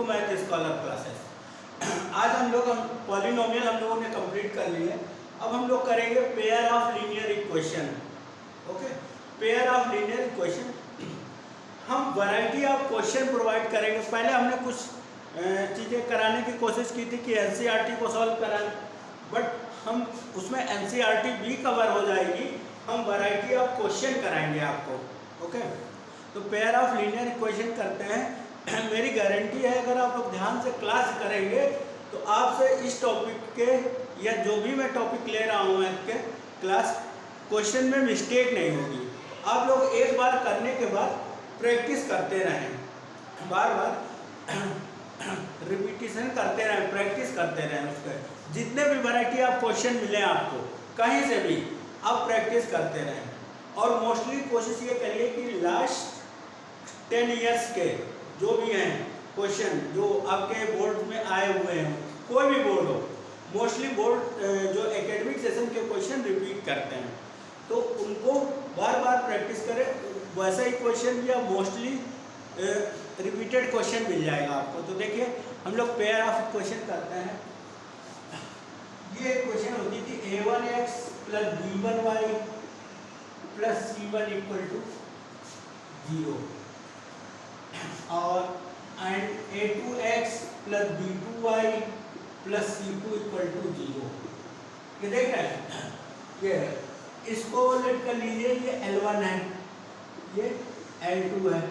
Math scholar classes. आज हम polynomial हम लोगों ने कंप्लीट कर लिए। अब हम लोग करेंगे pair of linear equation. Okay, pair of linear equation हम वैरायटी ऑफ क्वेश्चन प्रोवाइड करेंगे। पहले हमने कुछ चीज़ें कराने की कोशिश की थी कि एनसीईआरटी को सॉल्व कराएं, बट हम उसमें एनसीईआरटी भी कवर हो जाएगी, हम वैरायटी ऑफ क्वेश्चन कराएंगे आपको। ओके, तो पेयर ऑफ लीनियर इक्वेशन करते हैं। मेरी गारंटी है अगर आप लोग ध्यान से क्लास करेंगे तो आपसे इस टॉपिक के या जो भी मैं टॉपिक ले रहा हूँ मैथ के क्लास क्वेश्चन में मिस्टेक नहीं होगी। आप लोग एक बार करने के बाद प्रैक्टिस करते रहें, बार बार रिपीटिशन करते रहें, प्रैक्टिस करते रहें। उसके जितने भी वैरायटी ऑफ क्वेश्चन मिले आपको कहीं से भी आप प्रैक्टिस करते रहें। और मोस्टली कोशिश ये करिए कि लास्ट 10 ईयर्स के जो भी हैं क्वेश्चन जो आपके बोर्ड में आए हुए हैं, कोई भी बोर्ड हो, मोस्टली बोर्ड जो एकेडमिक सेशन के क्वेश्चन रिपीट करते हैं, तो उनको बार बार प्रैक्टिस करें। वैसा ही क्वेश्चन भी आप मोस्टली रिपीटेड क्वेश्चन मिल जाएगा आपको। तो देखिए हम लोग पेयर ऑफ क्वेश्चन करते हैं। ये क्वेश्चन होती थी a1x plus b1y plus c1 equal to 0 और and a2x plus b2y plus c2 equal to 0। ये देख रहे हैं, ये इसको लेट कर लीजिए, ये L1 है, ये L2 है।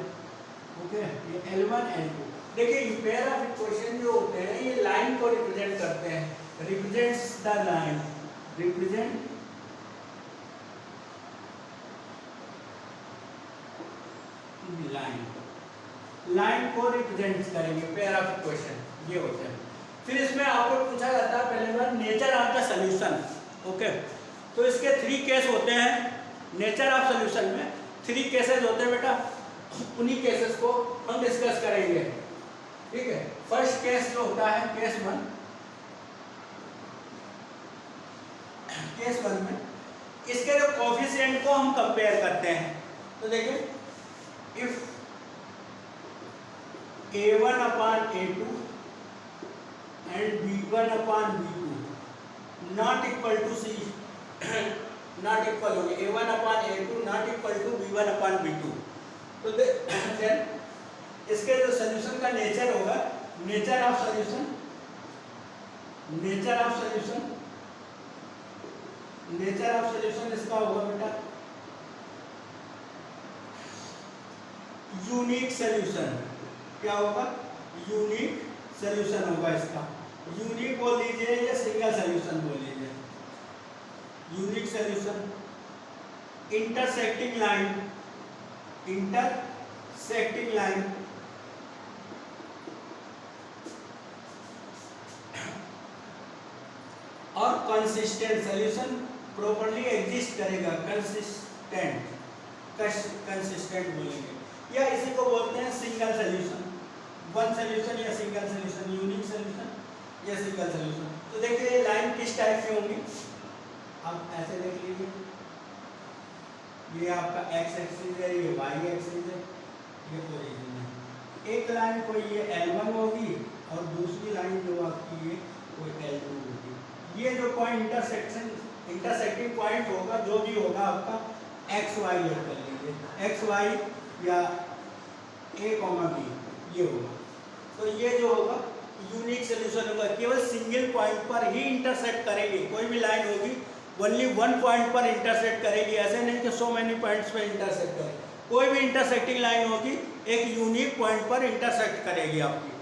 ओके, ये L1 L2। देखिए पेयर ऑफ इक्वेशन जो होते हैं ये लाइन को रिप्रेजेंट करते हैं, represents the line, represent line, line को रिप्रेजेंट करेंगे पेयर ऑफ इक्वेशन, ये होते हैं। फिर इसमें आपको पूछा जाता है पहले बार nature of the solution. Okay, तो इसके 3 केस होते हैं। नेचर ऑफ सॉल्यूशन में 3 केसेस होते हैं बेटा, उन्हीं केसेस को हम डिस्कस करेंगे। ठीक है, फर्स्ट केस जो होता है केस 1, केस 1 में इसके जो कोफिशिएंट को हम कंपेयर करते हैं। तो देखिए if a1 upon a2 and b1 upon b2 not equal to c not equal होगी, a1 upon a2 not equal to b1 upon b2, तो देन इसके जो सॉल्यूशन का नेचर होगा, nature of solution, nature of solution, nature of solution इसका होगा बेटा unique solution. क्या होगा? यूनिक सॉल्यूशन होगा इसका। यूनिक बोल लीजिए या सिंगल सॉल्यूशन बोल लीजिए। Unique solution, intersecting line, intersecting line, और कंसिस्टेंट सॉल्यूशन प्रॉपर्ली एग्जिस्ट करेगा, कंसिस्टेंट, कंसिस्टेंट बोलेंगे, या इसी को बोलते हैं सिंगल सॉल्यूशन, वन सॉल्यूशन या सिंगल सॉल्यूशन, यूनिक सॉल्यूशन या सिंगल सॉल्यूशन। तो देखिए ये लाइन किस टाइप की होंगी, आप ऐसे देख लीजिए, ये आपका x एक्सिस है, ये y एक्सिस है, ये ओरिजिन है। एक लाइन कोई ये L1 होगी और दूसरी लाइन जो आपकी ये कोई L2 होगी। ये जो पॉइंट इंटरसेक्टिंग पॉइंट होगा, जो भी होगा आपका x y लेट कर लीजिए, x y या a, b ये होगा। तो ये जो होगा यूनिक सॉल्यूशन होगा, केवल सिंगल पॉइंट पर ही इंटरसेक्ट करेगी। कोई भी लाइन होगी ओनली वन पॉइंट पर इंटरसेक्ट करेगी, ऐसे नहीं कि सो मेनी पॉइंट्स पे इंटरसेक्ट करेगी। कोई भी इंटरसेक्टिंग लाइन होगी एक यूनिक पॉइंट पर इंटरसेक्ट करेगी आपकी।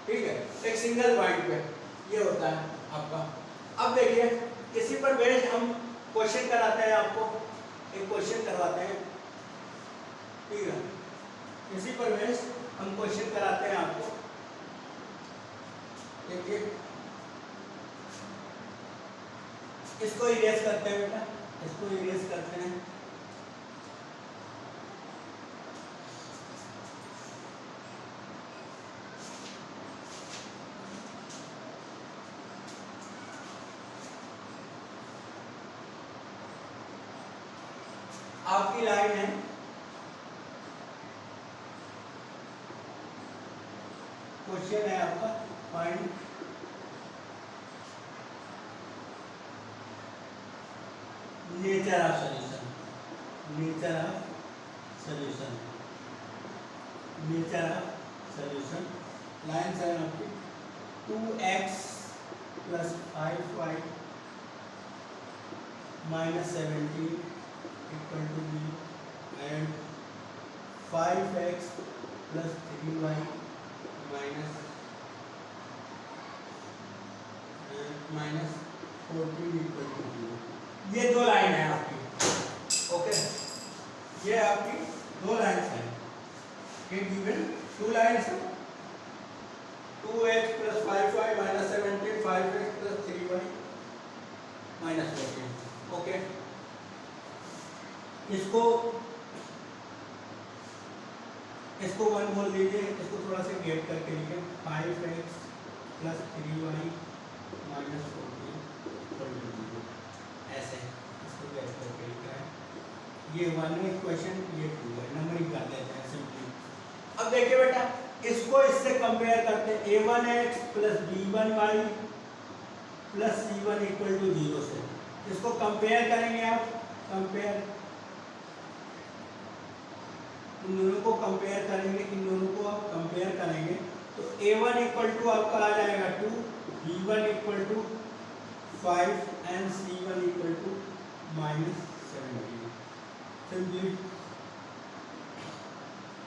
ठीक है, एक सिंगल पॉइंट पे ये होता है आपका। अब देखिए इसी पर बेस्ड हम क्वेश्चन कराते हैं आपको, एक क्वेश्चन करवाते हैं। ठीक है, इसी पर बेस्ड हम क्वेश्चन कराते हैं आपको। देखिए इसको इरेज करते हैं बेटा, इसको इरेज करते हैं। आपकी लाइन है क्वेश्चन है आपका find nature of solution, nature of solution, nature of solution. Line है आपकी 2x plus 5y minus 17 equal to 0 and 5x plus 3y minus 14 equal to 0। ये दो लाइन है आपकी, ओके, ये आपकी दो लाइन्स हैं। ये गिवन टू लाइन्स है, 2x plus 5y minus 17, 5x plus 3y minus 14, okay. इसको 1 बोल दीजिए, इसको थोड़ा सा गेट करके लिखें, 5x plus 3y minus 14 equal to 0, ऐसे इसको गेट करके लिखा है। ये 1 है इक्वेशन, ये 2 है, नंबरिंग कर देते हैं सिंपली। अब देखिए बेटा, इसको इससे कंपेयर करते हैं, a1x plus b1y plus c1 equal to 0 से। इसको कंपेयर करेंगे आप, कंपेयर, इन दोनों को कंपेयर करेंगे, इन दोनों को आप कंपेयर करेंगे तो a1 इक्वल टू आपका आ जाएगा 2, b1 equal to 5 and c1 equal to minus 17 simply.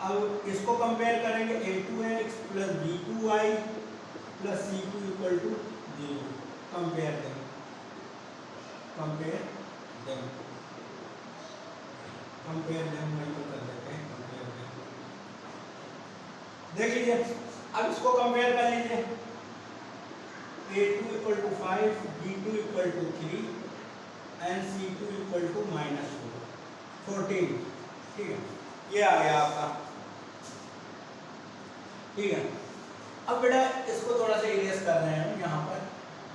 अब इसको कंपेयर करेंगे, a2x plus b2y plus c2 equal to 0, compare दें, कंपेयर दें, कंपेयर दें, वही तो कर देते हैं, कंपेयर दें। देख लीजिए, अब इसको कंपेयर कर लीजिए, a2 equal to 5, b2 equal to 3 and c2 equal to minus 14, ठीक है, ये आ गया आपका, ठीक है। अब बेटा इसको थोड़ा सा इरेज कर रहे हैं यहाँ पर,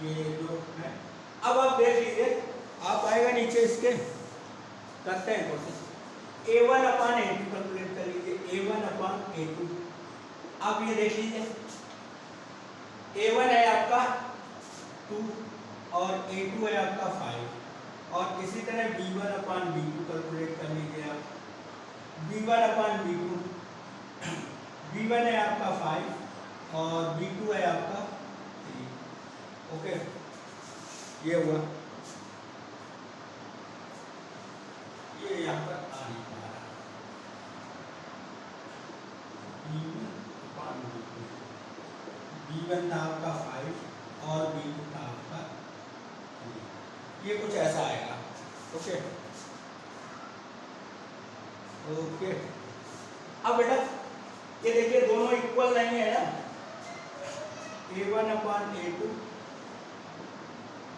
ये जो है। अब आप देख लीजिए, आप आएगा नीचे इसके, करते हैं कोशिश, a1 अपान a2 कैलकुलेट कर लीजिए, a1 अपान a2। आप ये देख लीजिए, a1 है आपका 2 और a2 है आपका 5, और इसी तरह b1 अपान b2 कैलकुलेट कर लीजिए आप, b1 अपान b2, b1 है आपका 5 और b2 है आपका 3, ओके, ये हुआ, ये यहाँ पर आ नहीं पा रहा, b1 था आपका 5 और b2 था आपका 3, ये कुछ ऐसा आएगा, ओके, ओके। अब बेटा ये देखिए दोनों इक्वल नहीं है ना, a1 upon a2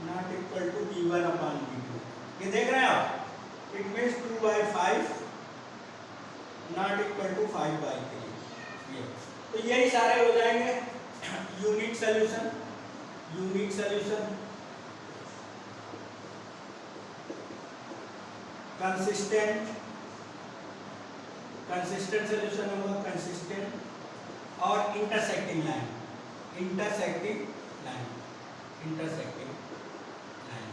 not equal to b1 upon b2, ये देख रहे हैं आप, it means 2/5 not equal to 5/3, ये तो यही सारे हो जाएंगे unique solution, unique solution, consistent, consistent solution होगा, कंसिस्टेंट और intersecting line, intersecting line, intersecting line,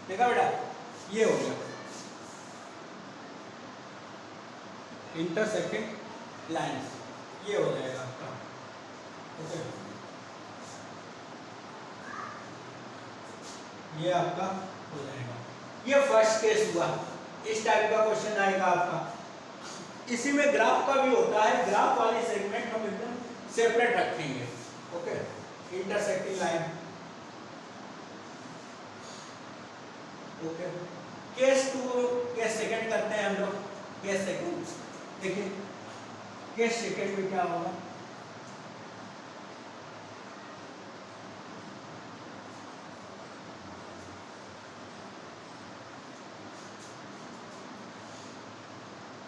देखा बेटा, ये हो गया इंटरसेक्टिंग लाइंस, ये हो जाएगा आपका, ओके, ये आपका हो जाएगा। ये फर्स्ट केस हुआ, इस टाइप का क्वेश्चन आएगा आपका। इसी में ग्राफ का भी होता है, ग्राफ वाली सेगमेंट हम एकदम सेपरेट रखेंगे, okay, intersecting line, okay. Case 2, case second करते हैं हम लोग, केस सेकंड, देखिए केस सेकंड में क्या होगा,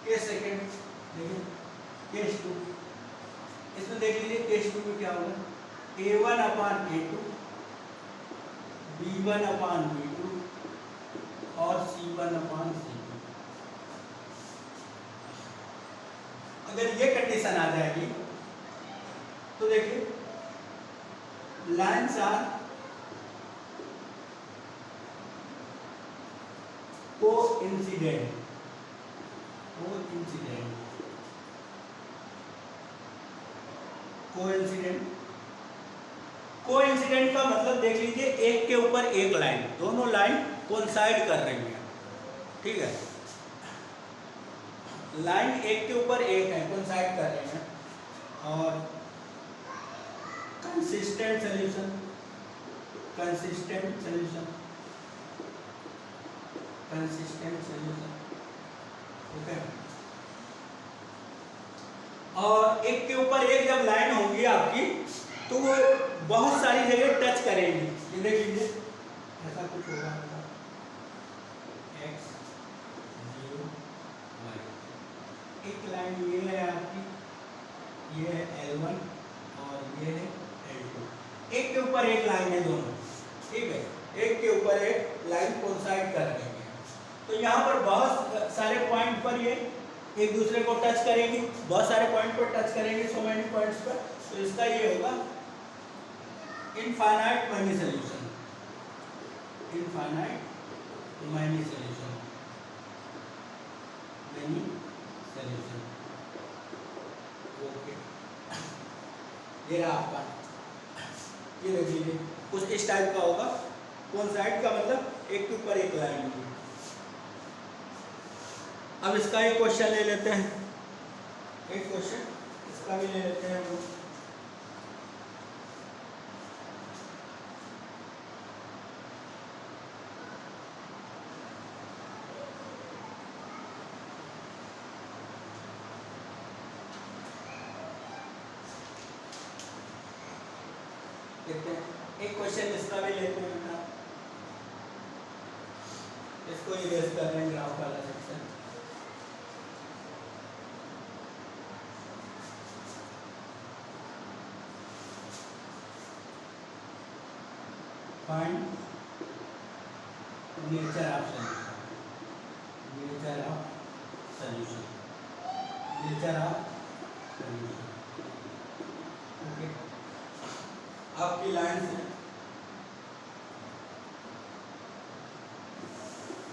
केस सेकंड, देखिए केस 2, इसमें देख लीजिए केस 2 में क्या होगा, a1 upon a2, b1 upon b2 और c1 अपान c2। अगर ये कंडीशन आ जाएगी तो देखिए लाइन्स आर कोइंसिडेंट, कोइंसिडेंट का मतलब देख लीजिए एक के ऊपर एक लाइन, दोनों लाइन कोइंसाइड कर रही है, ठीक है, लाइन एक के ऊपर एक है, कोइंसाइड कर रही है। और कंसिस्टेंट सॉल्यूशन, ओके। और एक के ऊपर एक जब लाइन होगी आपकी तो वो बहुत सारी जगह टच करेंगी। ये देख लीजिए ऐसा कुछ होगा, x 0 y, एक लाइन ये है आपकी, ये है L1 और ये है L2, एक के ऊपर एक लाइन है दोनों, ठीक है, एक के ऊपर एक लाइन कोइंसाइड कर रही है। तो यहाँ पर बहुत सारे पॉइंट पर ये एक दूसरे को टच करेंगी, बहुत सारे पॉइंट पर टच करेंगे, सो मेनी पॉइंट्स पर। तो इसका ये होगा इनफाइनाइट मैनी सॉल्यूशन, ओके। ये रहा आपका, ये देख लीजिए कुछ इस टाइप का होगा, कोइंसाइड का मतलब एक के ऊपर एक लाइन होगी। अब इसका एक क्वेश्चन ले लेते हैं, एक क्वेश्चन इसका भी ले लेते हैं हम लोग। देखते हैं एक क्वेश्चन इसका भी लेते हैं, इसको इरेज कर रहे हैं ग्राफ वाला section. Find nature of solution, okay. आपकी लाइन है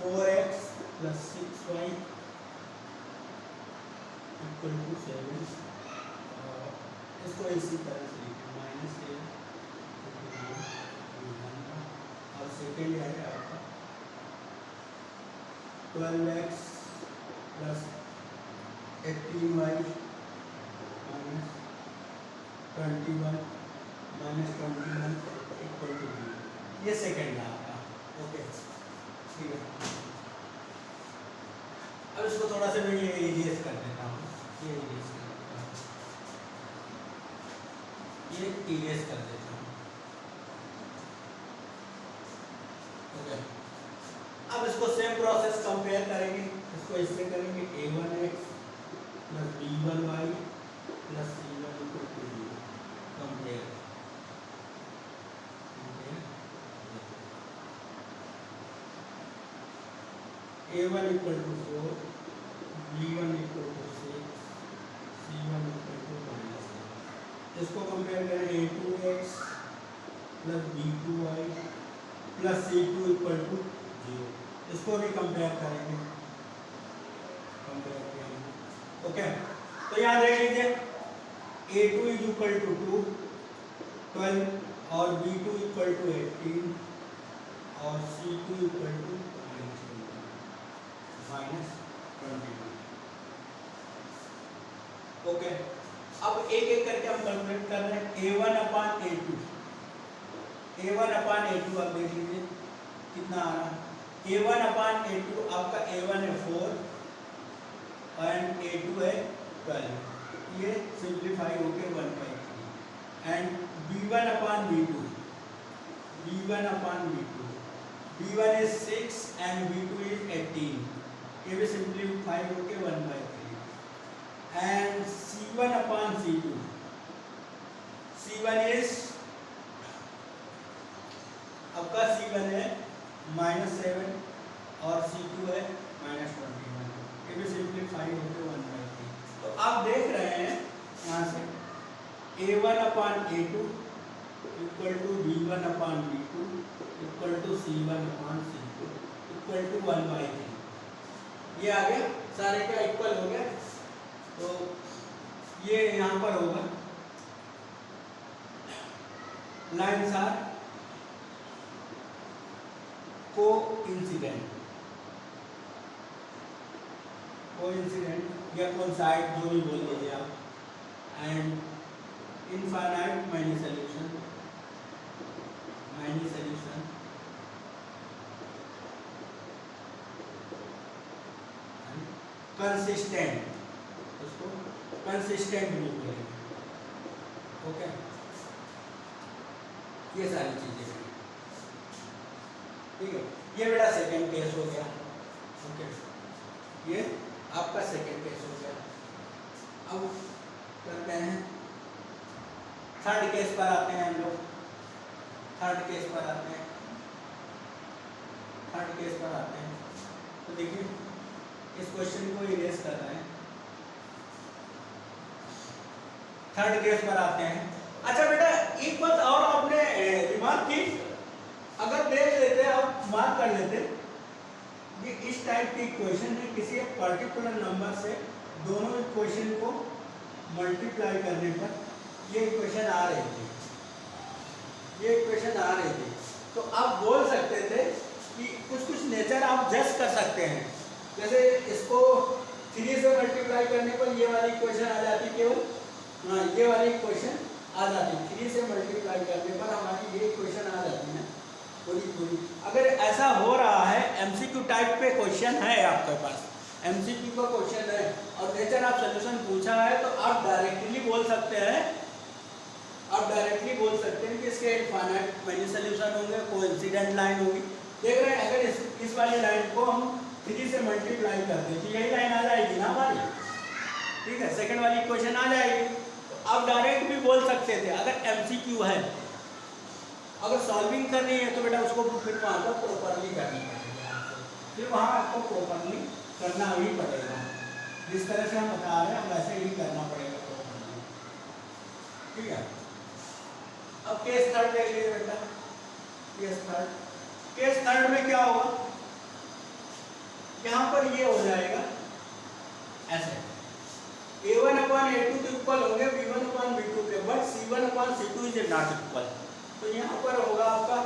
4x + 6y = 7, इसको इसी तरह से लिखें -7 और सेकेंड है आपका 12x + 18y - 21 = 0। ये सेकेंड है आपका, ओके, ठीक है। अब इसको थोड़ा सा मैं ये इरेज कर देता हूँ, ये इरेज कर देता हूँ, ये इरेज कर देता हूँ, ओके। अब इसको सेम प्रोसेस कंपेयर करेंगे, इसको इससे करेंगे a1x + b1y + c1 = 0, compare a1 = 4, b1 = 6, c1 = -1। इसको कंपेयर करें a2x + b2y + c2 = 0, इसको भी कंपेयर करेंगे, ओके। तो यहाँ देख लीजिए a2 = 2, 12 और b2 = 18 और c2 = -21, ओके। अब एक एक करके हम कैलकुलेट कर रहे हैं। a1/a2, आप देख लीजिए कितना आ रहा है। a1/a2 आपका a1 है 4 एंड a2 है 12, ये सिंप्लीफाई होके 1/3। And b1/b2, b1 is 6 and b2 is 18, ये भी सिंप्लीफाई होके 1/3। एंड c1/c2, c1 is आपका c1 है -7 और c2 है -21, ये भी सिंप्लीफाई होके 1/3। तो आप देख रहे हैं यहाँ से A1/A2 equal to B1/B2 equal to C1/C2 equal to 1/3। ये आ गया, सारे का इक्वल हो गया। तो ये यहाँ पर होगा लाइन्स आर कोइंसिडेंट या कोइंसाइड, जो भी बोल दीजिए आप, and infinite many solution consistent, उसको कंसिस्टेंट भी बोलेंगे। ओके, ये सारी चीजें, ठीक है। ये बेटा सेकंड केस हो गया। ओके, ये आपका सेकंड केस हो गया। अब करते हैं थर्ड केस पर आते हैं हम लोग। थर्ड केस पर आते हैं। तो देखिए इस क्वेश्चन को इरेज कर रहे हैं। थर्ड केस पर आते हैं। अच्छा बेटा, एक बात और आपने रिमार्क की, अगर देख लेते आप मार्क कर लेते, ये इस टाइप की इक्वेशन है, किसी एक पर्टिकुलर नंबर से दोनों इक्वेशन को मल्टीप्लाई करने पर ये इक्वेशन आ रही थी, तो आप बोल सकते थे कि कुछ नेचर आप जज कर सकते हैं। जैसे इसको 3 से मल्टीप्लाई करने पर ये वाली इक्वेशन आ जाती, केवल ये वाली इक्वेशन आ जाती। 3 से मल्टीप्लाई करने पर हमारी ये इक्वेशन आ जाती है पूरी। अगर ऐसा हो रहा है, एमसीक्यू टाइप पे क्वेश्चन है आपके पास, एमसीक्यू का क्वेश्चन है और नेचर ऑफ सॉल्यूशन पूछा है, तो आप डायरेक्टली बोल सकते हैं कि इसके इनफाइनाइट मैनी सॉल्यूशन होंगे, कोइंसिडेंट लाइन होगी। देख रहे हैं, अगर इस वाली लाइन को हम 3 से मल्टीप्लाई करते हैं तो यही लाइन आ जाएगी ना हमारी, ठीक है, सेकंड वाली इक्वेशन आ जाएगी। तो आप डायरेक्ट भी बोल सकते थे अगर एमसीक्यू है। अगर सॉल्विंग करनी है तो बेटा उसको फिर वहाँ पर प्रॉपरली करनी पड़ेगी, आपको प्रॉपरली करना ही पड़ेगा। जिस तरह से हम बता रहे हैं वैसे ही करना पड़ेगा प्रॉपरली, ठीक है। अब केस थर्ड देख लीजिए बेटा। केस थर्ड में क्या होगा, यहाँ पर ये हो जाएगा ऐसे, A1/A2 तो इक्वल होंगे B1/B2 के, but C1/C2 is not equal. तो यहाँ पर होगा आपका,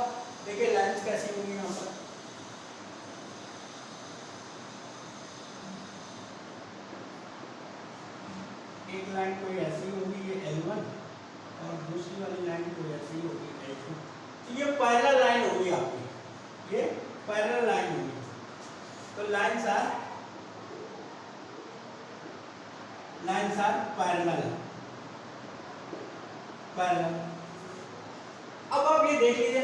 देखिए लाइन्स कैसी होंगी यहाँ पर, एक लाइन कोई ऐसी होगी, ये L1, और दूसरी वाली लाइन कोई ऐसी होगी L2। तो ये पैरेलल लाइन होगी आपकी, ये पैरेलल लाइन होगी। तो लाइन्स आर पैरेलल। अब आप ये देख लीजिए,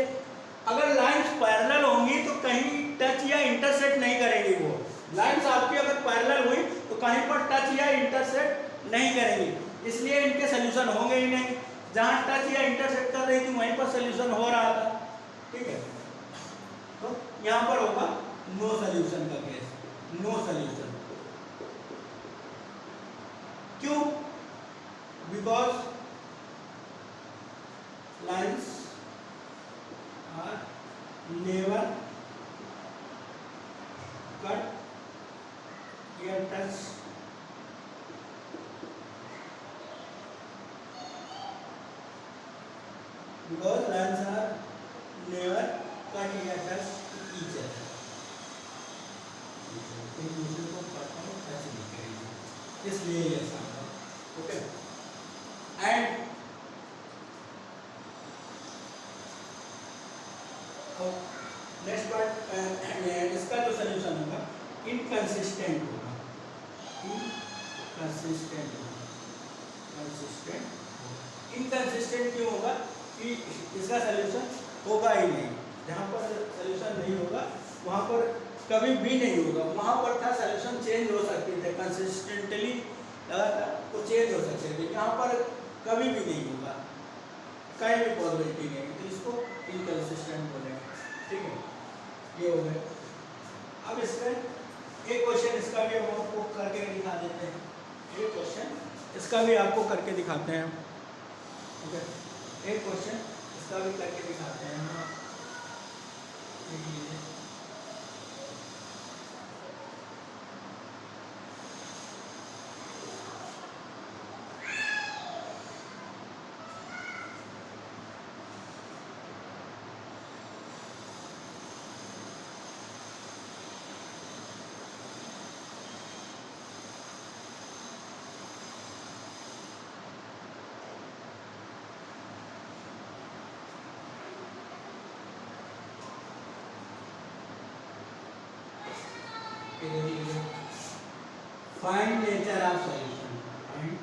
अगर लाइन्स पैरेलल होंगी तो कहीं टच या इंटरसेक्ट नहीं करेंगी। वो लाइन्स आपकी अगर पैरेलल हुई तो कहीं पर टच या इंटरसेक्ट नहीं करेंगी, इसलिए इनके सोल्यूशन होंगे ही नहीं। जहां टच या इंटरसेक्ट कर रही थी वहीं पर सोल्यूशन हो रहा था, ठीक है। तो यहां पर होगा नो सोल्यूशन का केस, नो सोल्यूशन। क्यों? Because lines are never cut या touch because lines are never cut या touch each other, एक दूसरे को कट और टच नहीं करेंगे, इसलिए ये ऐसा होगा। ओके, एंड नेक्स्ट पार्ट, इसका जो सोल्यूशन होगा इनकंसिस्टेंट होगा, इनकंसिस्टेंट क्यों होगा कि इसका सोल्यूशन होगा ही नहीं। जहाँ पर सोल्यूशन नहीं होगा वहाँ पर कभी भी नहीं होगा। वहाँ पर था सोल्यूशन चेंज हो सकते थे, कंसिस्टेंटली लगातार वो चेंज हो सकते थे, यहाँ पर कभी भी नहीं होगा, कहीं भी पॉसिबिलिटी नहीं है, तो इसको इनकंसिस्टेंट बोलेंगे, ठीक है। ये हो गया। अब इसमें एक क्वेश्चन इसका भी हम आपको करके दिखा देते हैं। ये क्वेश्चन इसका भी आपको करके दिखाते हैं। ओके, एक क्वेश्चन इसका भी करके दिखाते हैं हम। देख लीजिए, find nature of solution, find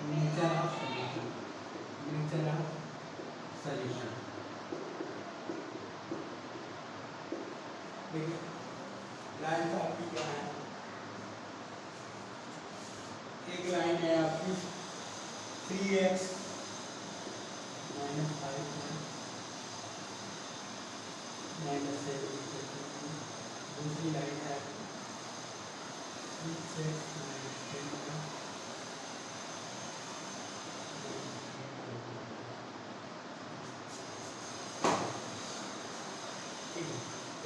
nature of solution, nature of solution. देखिए लाइन तो आपकी क्या है, एक लाइन है आपकी 3x - 5 -7, दूसरी लाइन है 6x - 10।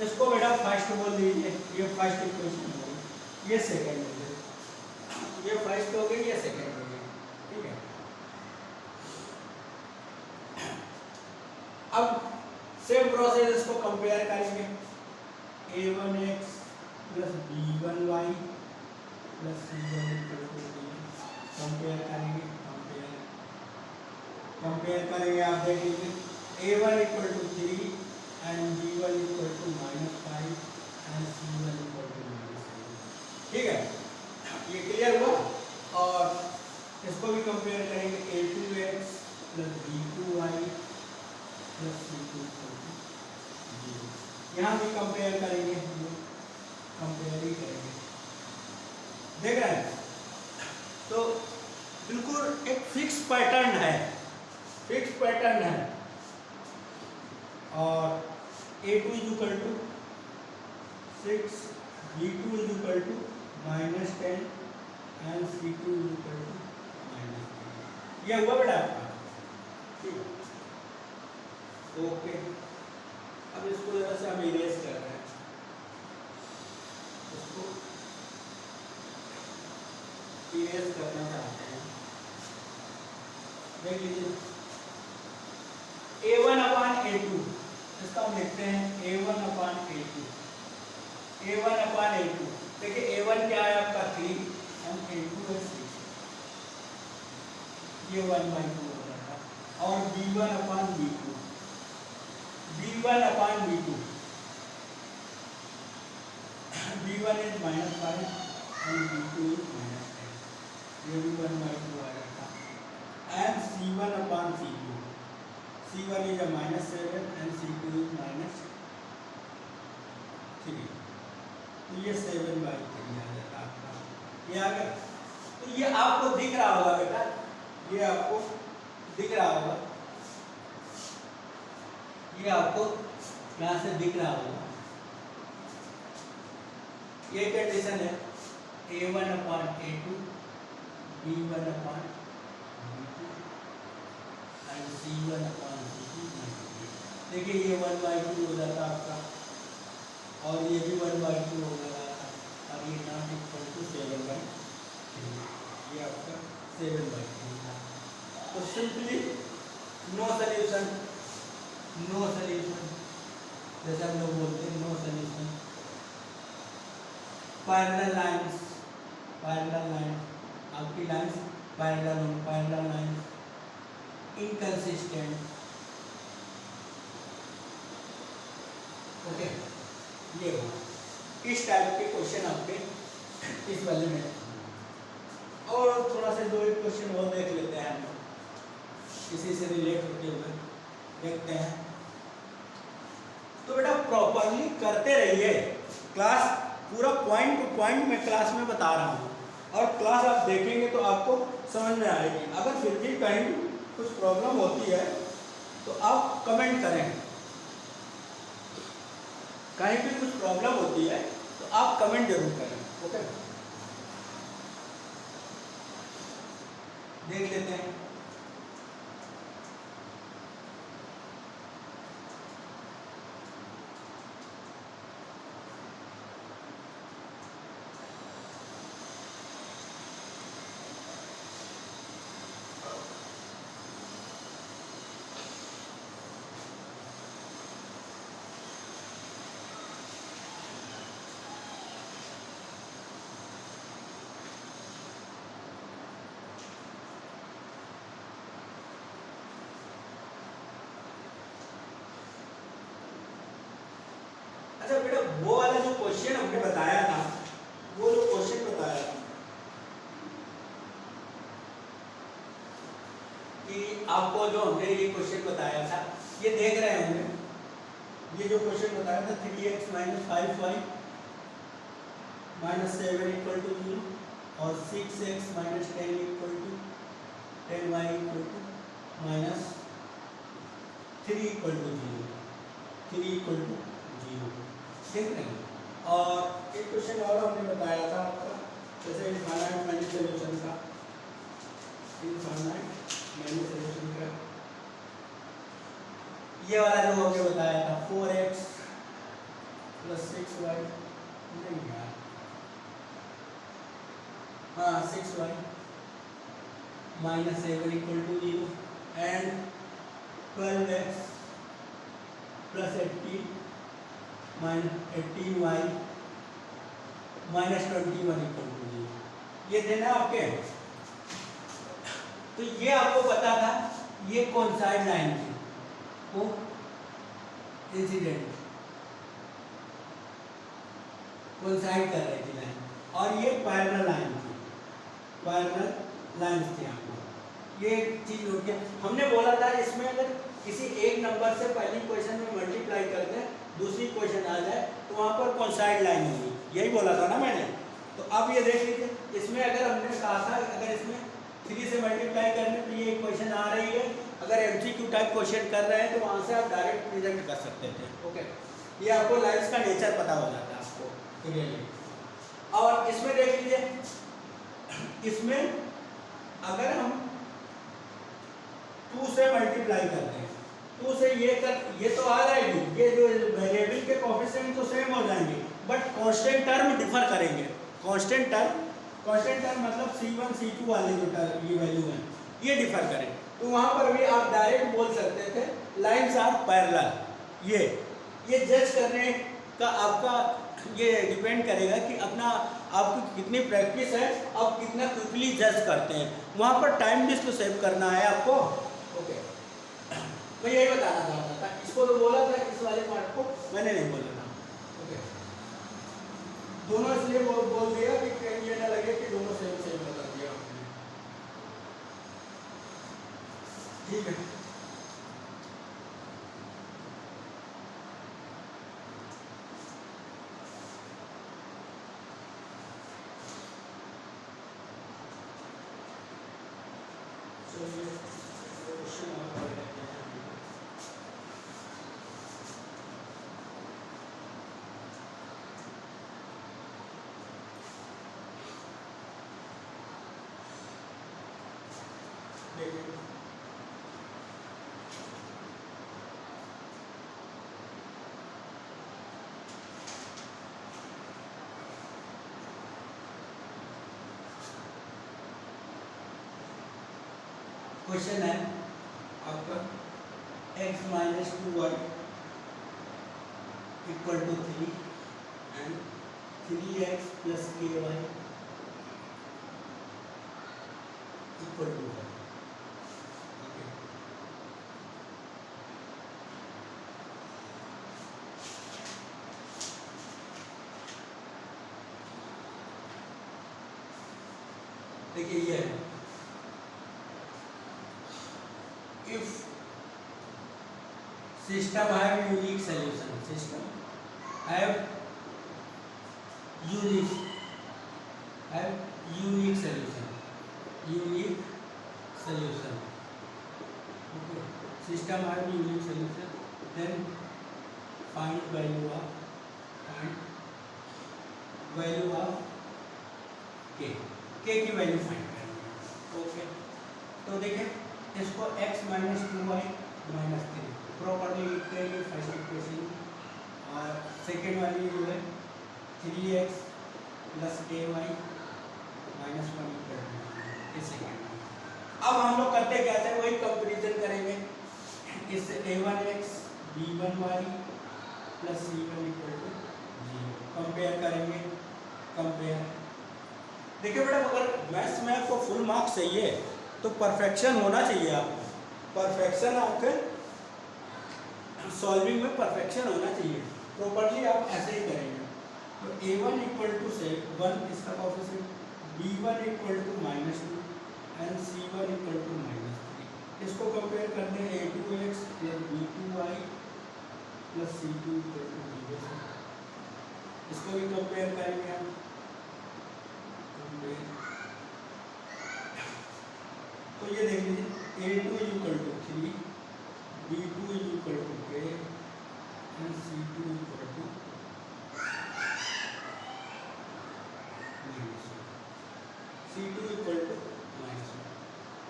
इसको बेटा फर्स्ट बोल दीजिए, ये फर्स्ट इक्वेशन हो गई, ये सेकंड हो गई, ये फर्स्ट हो गई, ये सेकंड हो गई। ठीक है, अब सेम प्रोसेस इसको कंपेयर करेंगे, a1x + b1y + c1 = b। Compare करेंगे, कंपेयर करेंगे, आप देख लीजिए a1 = 3 and b1 = -5 and c1 = -7। ठीक है, ये क्लियर हुआ। और इसको भी कंपेयर करेंगे, a2x + b2y + c2 = 0। यहाँ भी कंपेयर करेंगे, कंपेयर ही करेंगे, देख रहे हैं। तो बिल्कुल एक फिक्स पैटर्न है, फिक्स पैटर्न है। और a2 = 6, b2 = -10 and c2 = -10। ये हुआ बेटा आपका, ठीक है। ओके, अब इसको जरा से हम इरेज कर रहे हैं, इसको इरेज करना चाहते हैं। देख लीजिए a1/a2, इसका हम लिखते हैं a1/a2, a1/a2। देखिए a1 क्या है आपका 3 और a2 है 6, ये 1/2 हो जाता है। और b1/b2, b1/b2, b1 is -5 and b2 is -10, ये भी 1/2 आ जाता है। and c1/c2, c1 is a -7 and c2 is -3, तो ये 7/3 आ जाता है आपका, ये आ गया। तो ये आपको दिख रहा होगा बेटा, ये आपको दिख रहा होगा, ये आपको यहाँ से दिख रहा होगा। ये कंडीशन है a1/a2, b1/b2 and c1/c2। देखिए ये 1/2 हो जाता आपका, और ये भी 1/2 हो जाता, और ये नॉट इक्वल टू 7/3, ये आपका 7/3 था। तो simply no solution, no solution, जैसे हम लोग बोलते हैं no solution. Parallel lines, parallel lines, आपकी लाइंस पैरेलल होंगी, पैरेलल लाइंस इनकंसिस्टेंट। ओके, ये हो इस टाइप के क्वेश्चन आपके इस वाले में। और थोड़ा सा 2 क्वेश्चन और देख लेते हैं हम, इसी से रिलेट होते हुए देखते हैं। तो बेटा प्रॉपरली करते रहिए, क्लास पूरा पॉइंट टू पॉइंट मैं क्लास में बता रहा हूँ, और क्लास आप देखेंगे तो आपको समझ में आएगी। अगर फिर भी कहीं कुछ प्रॉब्लम होती है तो आप कमेंट करें, कहीं भी कुछ प्रॉब्लम होती है तो आप कमेंट जरूर करें। ओके, देख लेते हैं। अच्छा बेटा, वो वाला जो क्वेश्चन हमने बताया था, वो जो क्वेश्चन बताया था कि आपको जो हमने ये क्वेश्चन बताया था, ये देख रहे होंगे, ये जो क्वेश्चन बताया था 3x - 5y - 7 = 0 और 6x - 10 = 10y = -3 = 0, 3 = 0, ठीक है। और एक क्वेश्चन और हमने बताया था आपका, जैसे इनफाइनाइट मैनी सॉल्यूशन का, इनफाइनाइट मैनी सॉल्यूशन का ये वाला जो हमने बताया था 4x + 6y, नहीं यार, हाँ 6y - 7 = 0 एंड 12x + 18 - 18y - 21 = 0, ये देना आपके। तो ये आपको पता था, ये कौन सा लाइन थी, वो इंसिडेंट कोइंसाइड कर रही थी लाइन, और ये पैरेलल लाइन थी, पैरेलल लाइंस थी। आपको ये चीज नोट किया हमने, बोला था इसमें अगर किसी एक नंबर से पहली क्वेश्चन में मल्टीप्लाई करते हैं, दूसरी क्वेश्चन आ जाए तो वहाँ पर कोइंसाइड लाइन होगी, यही बोला था ना मैंने। तो अब ये देख लीजिए, इसमें अगर हमने कहा था अगर इसमें 3 से मल्टीप्लाई करने पर ये क्वेश्चन आ रही है, अगर एमसीक्यू टाइप क्वेश्चन कर रहे हैं तो वहाँ से आप डायरेक्ट प्रेजेंट कर सकते थे। ओके, ये आपको लाइन्स का नेचर पता हो जाता है आपको क्लियरली। और इसमें देख लीजिए, इसमें अगर हम 2 से मल्टीप्लाई करते हैं, 2 से ये तो आ जाएगी, ये जो वेरिएबल के कोएफिशिएंट तो सेम हो जाएंगे, बट कांस्टेंट टर्म डिफर करेंगे। कांस्टेंट टर्म मतलब C1 C2 वाले जो ये वैल्यू है, ये डिफर करें, तो वहां पर भी आप डायरेक्ट बोल सकते थे लाइंस आर पैरेलल। ये जज करने का आपका ये डिपेंड करेगा कि अपना आपकी कितनी प्रैक्टिस है, आप कितना क्विकली जज करते हैं, वहाँ पर टाइम भी तो सेव करना है आपको। ओके, मैं यही बताना चाहता था, इसको तो बोला था, इस वाले पार्ट को मैंने नहीं बोला था। ओके, दोनों इसलिए बोल दिया कि कहीं ये ना लगे कि दोनों सेम बता दिया आपने, ठीक है। क्वेश्चन है आपका x - 2y = 3 and 3x + ky = 1। देखिए ये है, if system have unique solution, system have unique solution, okay, system have unique solution, then find value of k की वैल्यू फाइंड करनी है। ओके, तो देखिए इसको x minus 2y minus 3 properly लिखते हैं फर्स्ट इक्वेशन, और सेकेंड वाली जो है 3x प्लस ay माइनस 1 इस सेकेंड। अब हम लोग करते क्या थे, वही कंपेरिजन करेंगे। इससे a1x b1y plus c1 equal to 0 compare करेंगे। कंपेयर देखिए बेटा, अगर मैथ्स में आपको फुल मार्क्स चाहिए तो परफेक्शन होना चाहिए। आपको परफेक्शन, आपके सॉल्विंग में परफेक्शन होना चाहिए। प्रॉपर्ली आप ऐसे ही करेंगे। तो a1 इक्वल टू से 1 इसका coefficient, b1 equal to -2 and c1 equal to -3। इसको कंपेयर करते हैं a2x plus b2y plus c2 equal to 0। इसको भी कंपेयर करेंगे हम। तो ये देख लीजिए a2 equal to 3, b2 equal to k and c2 equal to c2 equal to -1।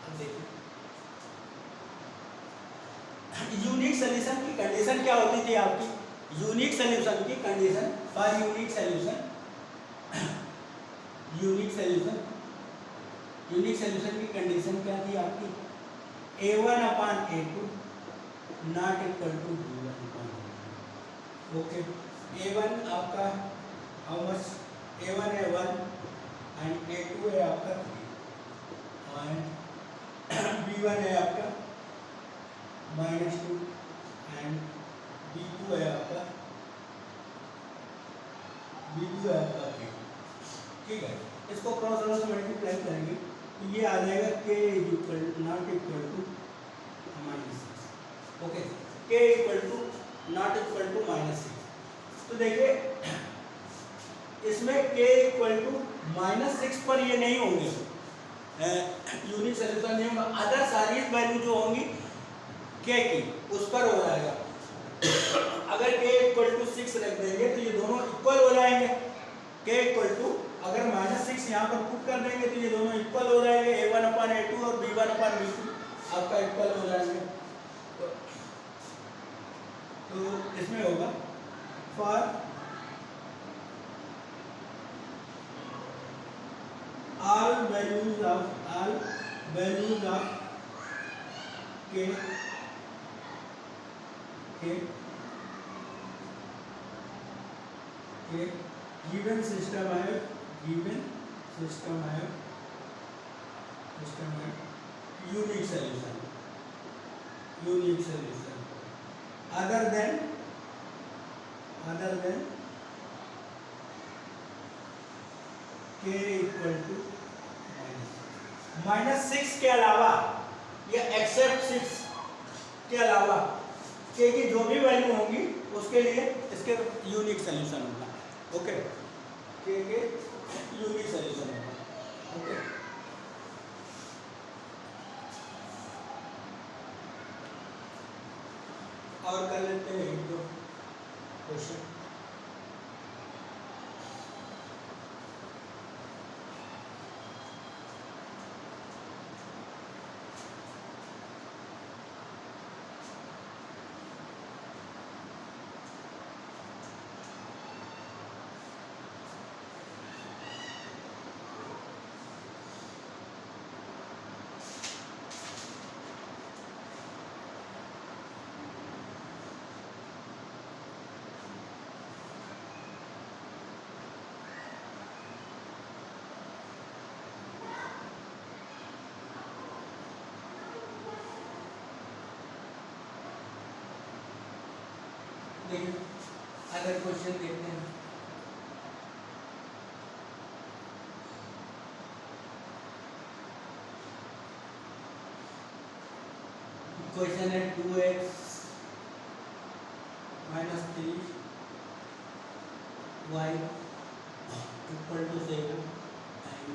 अब देखिए यूनिक सॉल्यूशन की कंडीशन क्या होती थी आपकी? यूनिक सॉल्यूशन की कंडीशन फॉर यूनिक सॉल्यूशन की कंडीशन क्या थी आपकी? a1 upon a2 not equal to b1 upon a2। Okay, a1 आपका हाउ मच? a1 है 1 एंड a2 है आपका 3 एंड b1 है आपका -2 एंड b2 है आपका k। ठीक है, इसको क्रॉस आउट से मल्टीप्लाई करेंगे तो ये आ जाएगा k equal not equal to -6। Okay, k equal to not equal to -6। तो देखिए इसमें k इक्वल टू -6 पर ये नहीं होंगे, यूनिक सॉल्यूशन नहीं होगा। अदर सारी वैल्यू जो होंगी k की उस पर हो जाएगा। अगर k इक्वल टू 6 रख देंगे तो ये दोनों इक्वल हो जाएंगे। k इक्वल टू अगर -6 यहाँ पर पुट कर देंगे तो ये दोनों इक्वल हो जाएंगे। a1 अपान a2 और b1 अपान b2 आपका इक्वल हो जाएंगे। तो इसमें होगा for all values of k given system है unique solution other than k equal to -6 के अलावा या एक्सेप्ट 6 के अलावा k की जो भी वैल्यू होंगी उसके लिए इसके यूनिक सॉल्यूशन होगा। ओके, k के यूनिक सॉल्यूशन होगा। ओके, और कर लेते हैं एक दो क्वेश्चन। देखिए अगर क्वेश्चन देखते हैं, क्वेश्चन है 2x minus 3y equal to 7 and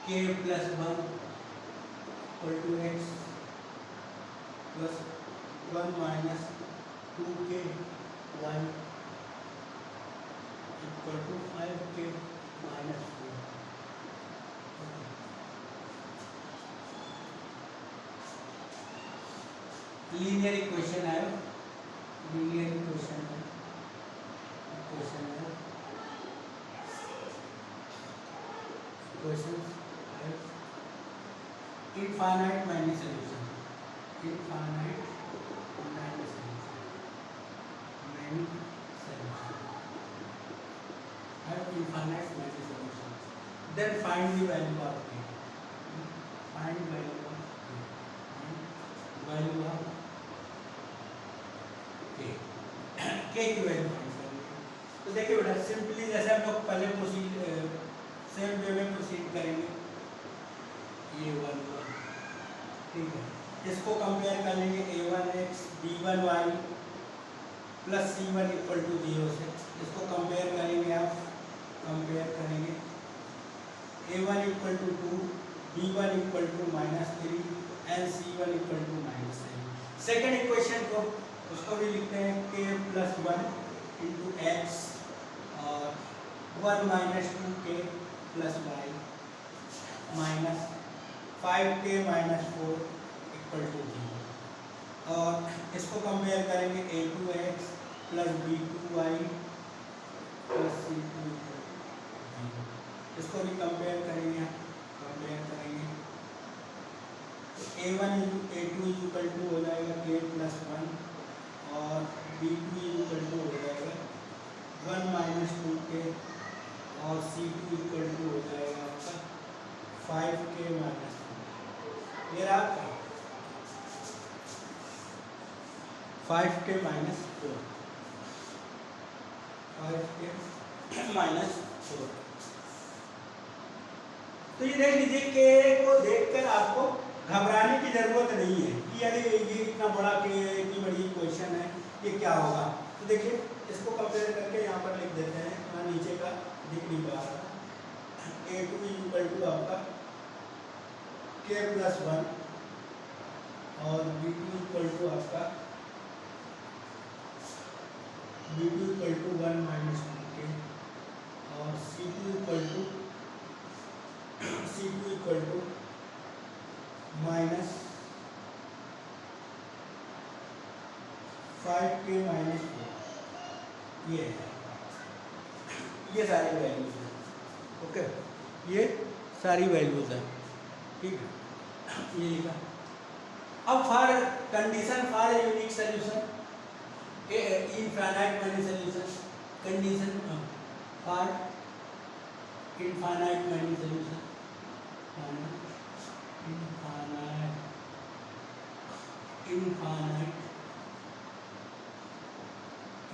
k plus 1 equal to x plus 1 minus 2k y equal to 5k minus 4। Linear equation है, लीनियर इक्वेशन है, इक्वेशन है, इक्वेशन है, infinite many solution, infinite many solution, many solution, have infinite many solutions. Then find the value of k. Find value of k. Value of k. k की value find करेंगे। तो देखिए बेटा simply जैसे हम लोग पहले प्रोसीड सेम वे में प्रोसीड करेंगे। ये वन हुआ, ठीक है। इसको कंपेयर कर लेंगे a1x b1y plus c1 equal to 0 से। इसको कंपेयर करेंगे आप, कंपेयर करेंगे a1 equal to 2, b1 equal to -3 and c1 equal to -7। Second equation को उसको भी लिखते हैं k प्लस 1 इंटू एक्स और 1 minus 2k plus y minus 5k minus 4 equal to 0। और इसको कंपेयर करेंगे a2x plus b2y plus c2 equal to 0। इसको भी कंपेयर करेंगे, कंपेयर करेंगे तो a1 into a2 equal to हो जाएगा k प्लस 1 और b2 इक्वल टू हो जाएगा 1 माइनस 2k और c2 इक्वल टू हो जाएगा आपका 5k माइनस 4। ये रहा आपका 5k माइनस 4, 5k माइनस 4। तो ये देख लीजिए के को देखकर आपको घबराने की जरूरत नहीं है कि अरे ये इतना बड़ा के इतनी बड़ी इक्वेशन है, ये क्या होगा। तो देखिए इसको कंपेयर करके यहाँ पर लिख देते हैं, यहाँ नीचे का दिख नहीं पा रहा। a2 इक्वल टू आपका k प्लस 1 और b2 इक्वल टू आपका b2 equal to 1 minus 2k और c2 equal to minus 5k minus 4। ये सारी वैल्यूज हैं, ओके, ये सारी वैल्यूज हैं, ठीक है, ये लिखा। अब for condition for unique solution infinite many solution, condition for infinite many solution,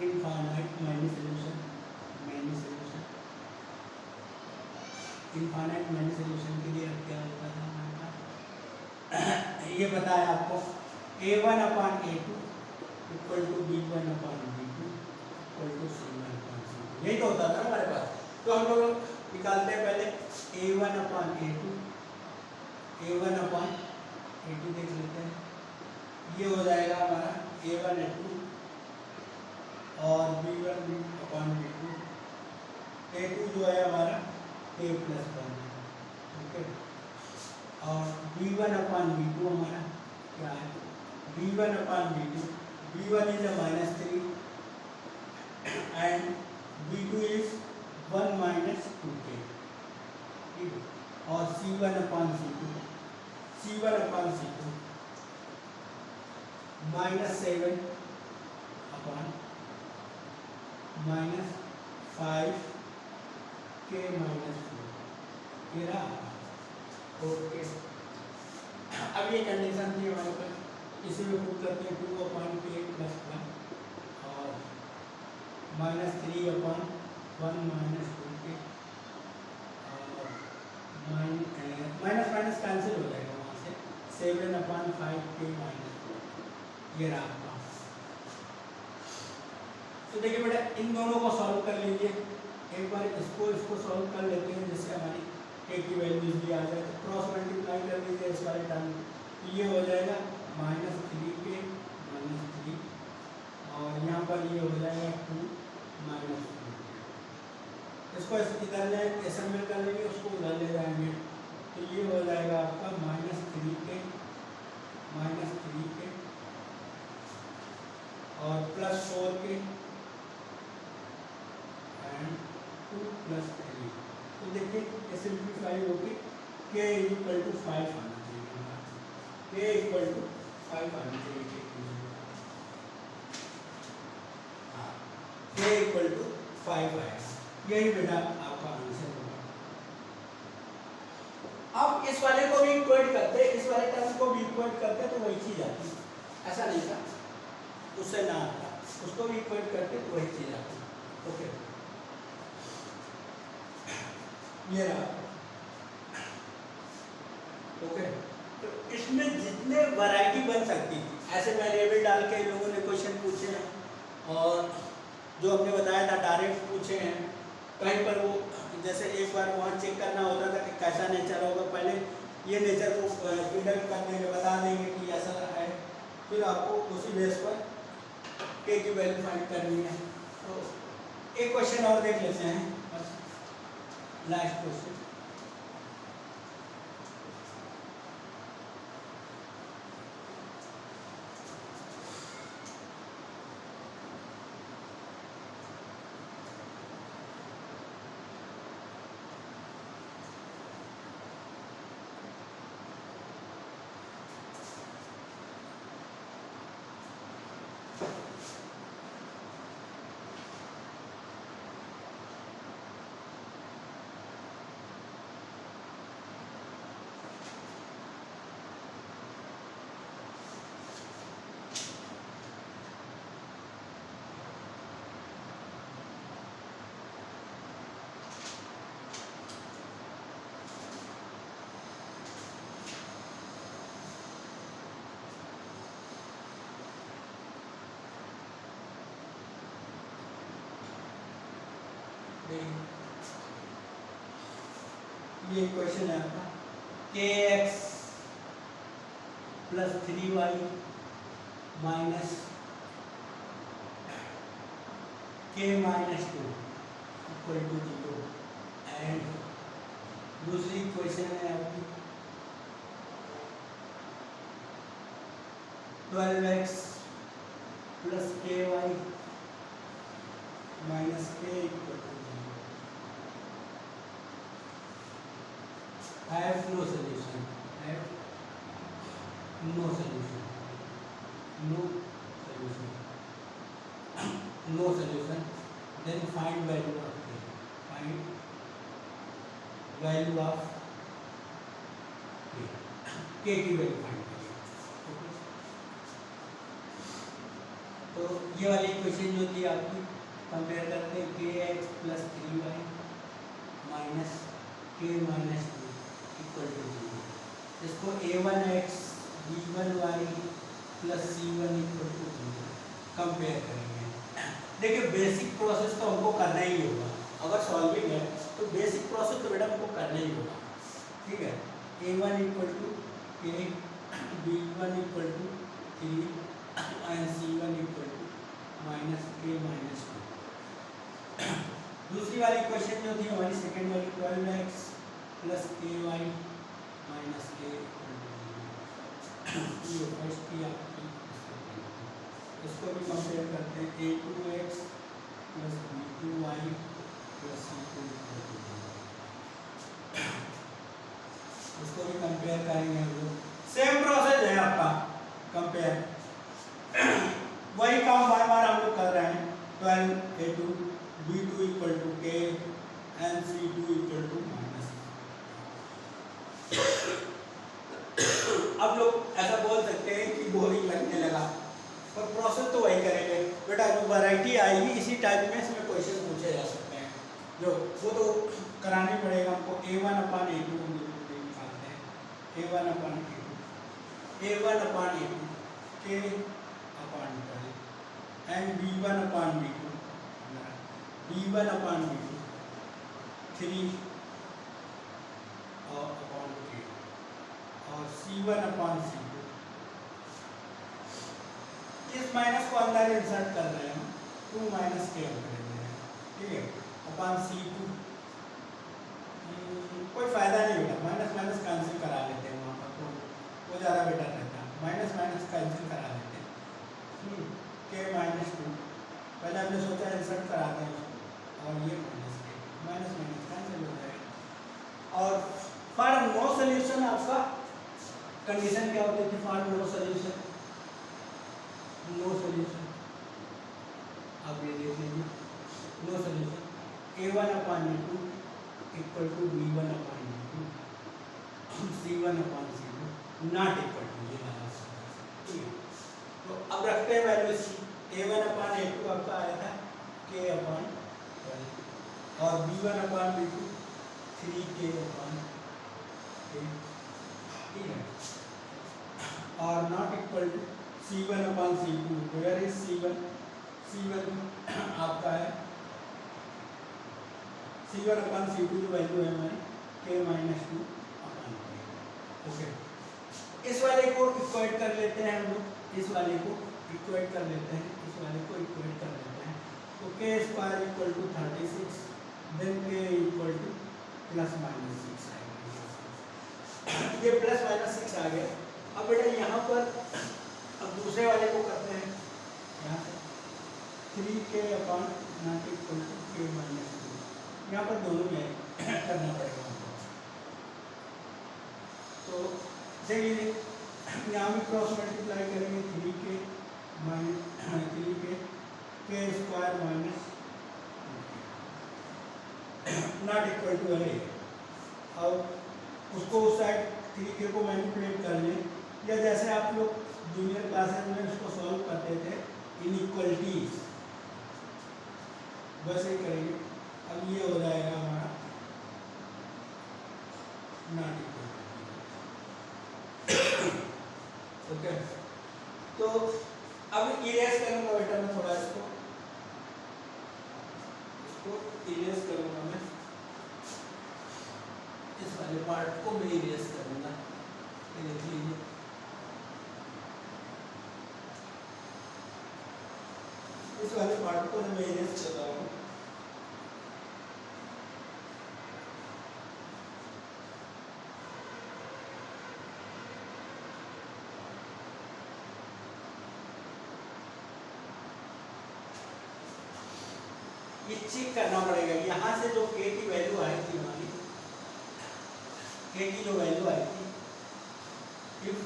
infinite many solution, infinite many solution के लिए अब क्या होता है हमारे पास, ये बताया आपको a1 upon a2 equal to b1 upon b2 equal to c1 upon c2, यही तो होता था हमारे पास। तो हम लोग निकालते हैं पहले a1 upon a2, a1 upon a2 देख लेते हैं, ये हो जाएगा हमारा a1 a2 और b1 अपान b2, a2 जो है हमारा k प्लस 1, ओके, और b1 अपान b2 हमारा क्या है, b1 upon b2, b1 is -3 and b2 is 1 minus 2k, ठीक है, और c1 upon c2, c1 upon c2 -7 अपान -5k माइनस 4, ये रहा, ओके। अब ये कंडीशन थी हमारे पास, इसी में पुट करते हैं 2 अपान k प्लस 1 और -3 अपान 1 माइनस 2k और माइनस माइनस कैंसिल हो जाएगा वहाँ से, 7 अपान 5k माइनस 4, ये रहा आपका। तो देखिए बेटा इन दोनों को सॉल्व कर लीजिए, एक बार इसको सॉल्व कर लेते हैं जिससे हमारी k की वैल्यूज भी आ जाए। तो क्रॉस मल्टीप्लाई कर लीजिए इस वाले टर्म, ये हो जाएगा -3k -3 और यहाँ पर ये हो जाएगा 2 -2, इसको इधर ले एसेंबल कर लेंगे, उसको उधर ले जाएंगे, तो ये हो जाएगा आपका -3k और +4k एंड 2 + 3। तो देखिए ये सिंप्लीफाई होगी, k = 5 आना चाहिए, k = 5 आना चाहिए, हाँ k = 5 आएगा। यही बेटा आपका आंसर होगा। अब इस वाले को भी इक्वेट करते, इस वाले टर्म को भी इक्वेट करते तो वही चीज आती, ऐसा नहीं था उससे ना आता, उसको भी इक्वेट करते तो वही चीज आती। ओके, ये रहा। ओके, तो इसमें जितने वैरायटी बन सकती थी ऐसे वेरिएबल डाल के लोगों ने क्वेश्चन पूछे हैं, और जो हमने बताया था डायरेक्ट पूछे हैं। कहीं पर वो जैसे एक बार वहाँ चेक करना होता था कि कैसा नेचर होगा, पहले ये नेचर को डिडक्ट कर देंगे, बता देंगे कि ऐसा है, फिर आपको उसी बेस पर के की वैल्यू फाइंड करनी है। तो एक क्वेश्चन और देख लेते हैं, बस लास्ट क्वेश्चन। ये क्वेश्चन है आपका, kx + 3y - k - 2 = 0 एंड दूसरी क्वेश्चन है आपकी 12x + ky - k = 0। Have no solution. Have no solution. No solution. No solution. Then find value of k. Find value of k. k की value find करिए। तो ये वाली इक्वेशन जो थी आपकी, कंपेयर करते हैं kx + 3y - k - 2 = 0। इसको a1x b1y + c1 = 0 कंपेयर करेंगे। देखिए बेसिक प्रोसेस तो हमको करना ही होगा, अगर सॉल्विंग है तो बेसिक प्रोसेस तो बेटा हमको करना ही होगा, ठीक है। a1 = k, b1 = 3 and c1 = -k - 2। दूसरी वाली क्वेश्चन जो थी हमारी सेकेंड वाली 12x + ky - k ये फर्स्ट की आपकी, इसको भी कंपेयर करते हैं a2x + b2y + c2 = 0। इसको भी कंपेयर करेंगे हम लोग, सेम प्रोसेस है आपका कंपेयर, वही काम बार बार हम लोग कर रहे हैं। 12a2 b2 = k and c2 = अब लोग ऐसा बोल सकते हैं कि बोरिंग लगने लगा, पर प्रोसेस तो वही करेंगे बेटा। जो वैरायटी आएगी इसी टाइप में इसमें क्वेश्चन पूछे जा सकते हैं, जो वो तो करानी पड़ेगा हमको। a1/a2 हम लोग निकालते हैं, a1/a2 k/12 एंड b1/b2 3 और c1/c2। इस माइनस को अंदर इंसर्ट कर रहे हैं हम, 2 - k कर रहे हैं, ठीक है, अपॉन c2। कोई फायदा नहीं बेटा, माइनस कैंसिल करा लेते हैं वहाँ पर, तो वो ज़्यादा बेटर रहता है, माइनस कैंसिल करा लेते हैं। के माइनस टू, पहले हमने सोचा इंसर्ट कराते हैं उसको, और ये माइनस के, माइनस माइनस कैंसिल हो जाएगा। और फॉर नो सोल्यूशन आपका कंडीशन क्या होती थी? For no solution, no solution आप ये देख लीजिए, no solution a1/a2 equal to b1/a2 c1/c2 not equal to, ये वाला ठीक है। तो अब रखते हैं वैल्यू c, a1/a2 आपका आया था k/12 और b1/b2 3k/k, ठीक है। और not equal to c1/c2, where is c1, c1 आपका है c1/c2 जो वैल्यू है हमारी k-2/k, ओके। इस वाले को इक्वेट कर लेते हैं हम लोग, इस वाले को इक्वेट कर लेते हैं, इस वाले को इक्वेट कर लेते हैं। तो k² equal to 36, then k equal to +-6 आएगा, ये +-6 आ गया। अब बेटा यहाँ पर अब दूसरे वाले को करते हैं, यहाँ से 3k/not इक्वल टू k-2, यहाँ पर दोनों में करना पड़ेगा हमको। तो देखिए यहाँ भी क्रॉस मल्टीप्लाई करेंगे, 3k k² minus not equal to है। अब उसको उस साइड 3k को मैनिपुलेट कर लें, या जैसे आप लोग जूनियर क्लासेस में उसको सॉल्व करते थे इनइक्वलिटीज, बस ये करेंगे। अब ये हो जाएगा हमारा नॉट इक्वल टू, ओके। तो अब इरेज करूंगा बेटा मैं थोड़ा इसको इरेज करूंगा मैं, इस वाले पार्ट को मैं इरेज करूंगा, ये देख लीजिए। इस वाले पार्ट को मैं इरेज कर रहा हूँ। ये चेक करना पड़ेगा, यहाँ से जो k की वैल्यू आई थी हमारी, k की जो वैल्यू आई थी, if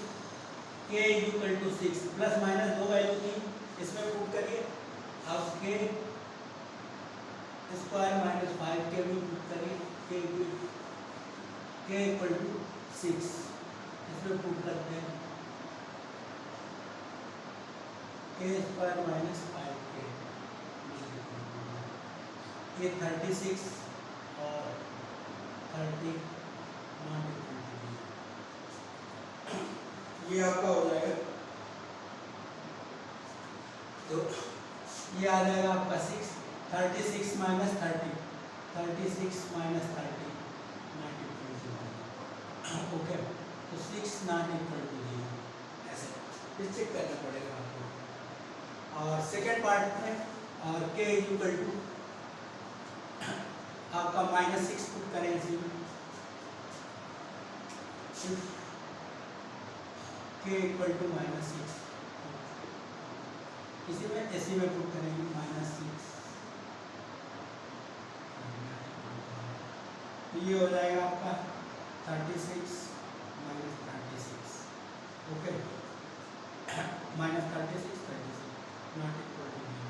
k equal to 6 plus minus दो वैल्यू थी, इसमें पुट करिए। अब k² माइनस 5k भी पुट करिए, k इक्वल टू 6, इसमें पुट करते हैं k² माइनस 5k, ये 36 और 30 नॉट इक्वल टू, ये आपका हो जाएगा। तो ये आ जाएगा आपका 6, 36 minus 30, 36 minus 30 not equal to, okay. तो 6 नॉट इक्वल टू 0, ऐसे चेक करना पड़ेगा आपको। और सेकेंड पार्ट में और k इक्वल टू आपका -6 पुट करें इसी में, k इक्वल टू -6, इसी में पुट करेंगे -6, तो ये हो जाएगा आपका 36 minus 36, okay, -36 36 not equal to 0।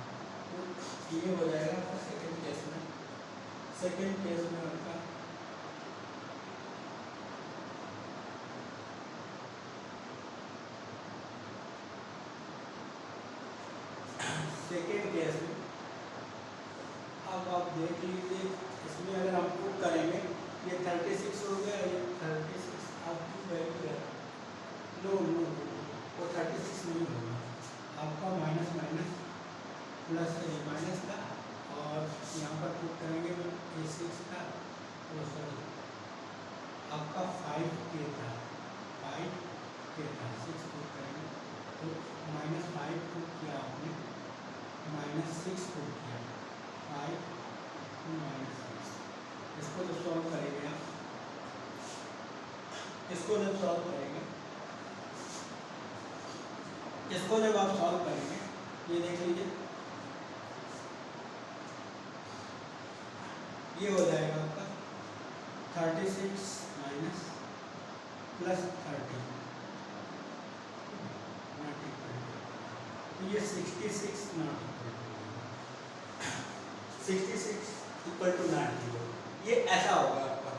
तो ये हो जाएगा आपका सेकेंड केस में। सेकेंड केस में आपका सेकेंड केस में अब आप देख लीजिए, इसमें अगर हम पुट करेंगे ये 36 हो गया, ये 36 आपकी वैल्यू है, नो वो 36 नहीं होगा आपका, माइनस माइनस प्लस माइनस का, और यहाँ पर पुट करेंगे a6 का, तो सॉरी आपका 5k था, 5k था, 6 पुट करेंगे तो -5 पुट किया आपने, -6 पुट किया, 5 -6। इसको जब सॉल्व करेंगे आप, इसको जब सॉल्व करेंगे, इसको जब आप सॉल्व करेंगे ये देख लीजिए, ये हो जाएगा आपका 36 माइनस प्लस 30, तो ये 66 not equal 66 equal to not 0, ये ऐसा होगा आपका।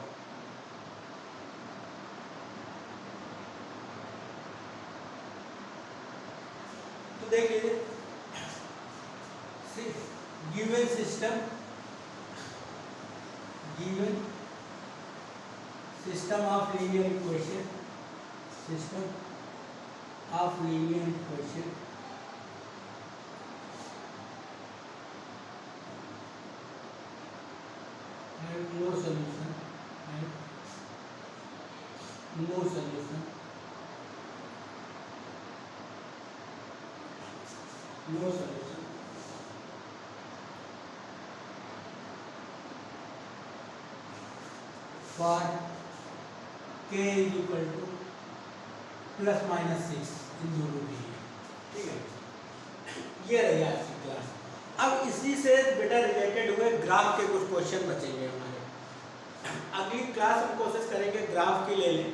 तो देख लीजिए, given system of linear equation, and no solution, for k is equal to plus minus 6 इन दोनों के लिए, ठीक है। ये रही आज की क्लास। अब इसी से बेटा रिलेटेड हुए ग्राफ के कुछ क्वेश्चन बचेंगे हमारे। अगली क्लास हम कोशिश करेंगे ग्राफ की ले लें,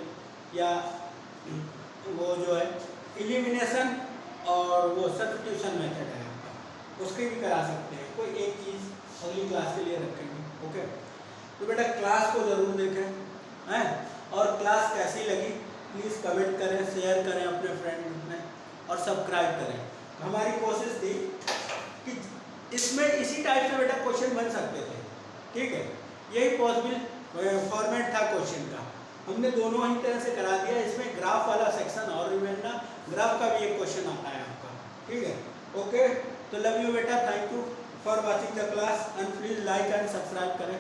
या वो जो है एलिमिनेशन और वो सब्स्टिट्यूशन मेथड है आपका, उसकी भी करा सकते हैं। कोई एक चीज़ अगली क्लास के लिए रखेंगे, ओके। तो बेटा क्लास को ज़रूर देखें हैं, और क्लास कैसी लगी प्लीज़ कमेंट करें, शेयर करें अपने फ्रेंड में और सब्सक्राइब करें। हमारी कोशिश थी कि इसमें इसी टाइप से बेटा क्वेश्चन बन सकते थे, ठीक है। यही पॉसिबल फॉर्मेट था क्वेश्चन का, हमने दोनों ही तरह से करा दिया। इसमें ग्राफ वाला सेक्शन और रिमेंडर ग्राफ का भी एक क्वेश्चन आता है आपका, ठीक है। ओके, तो लव यू बेटा, thank you for watching the class and please like and subscribe करें।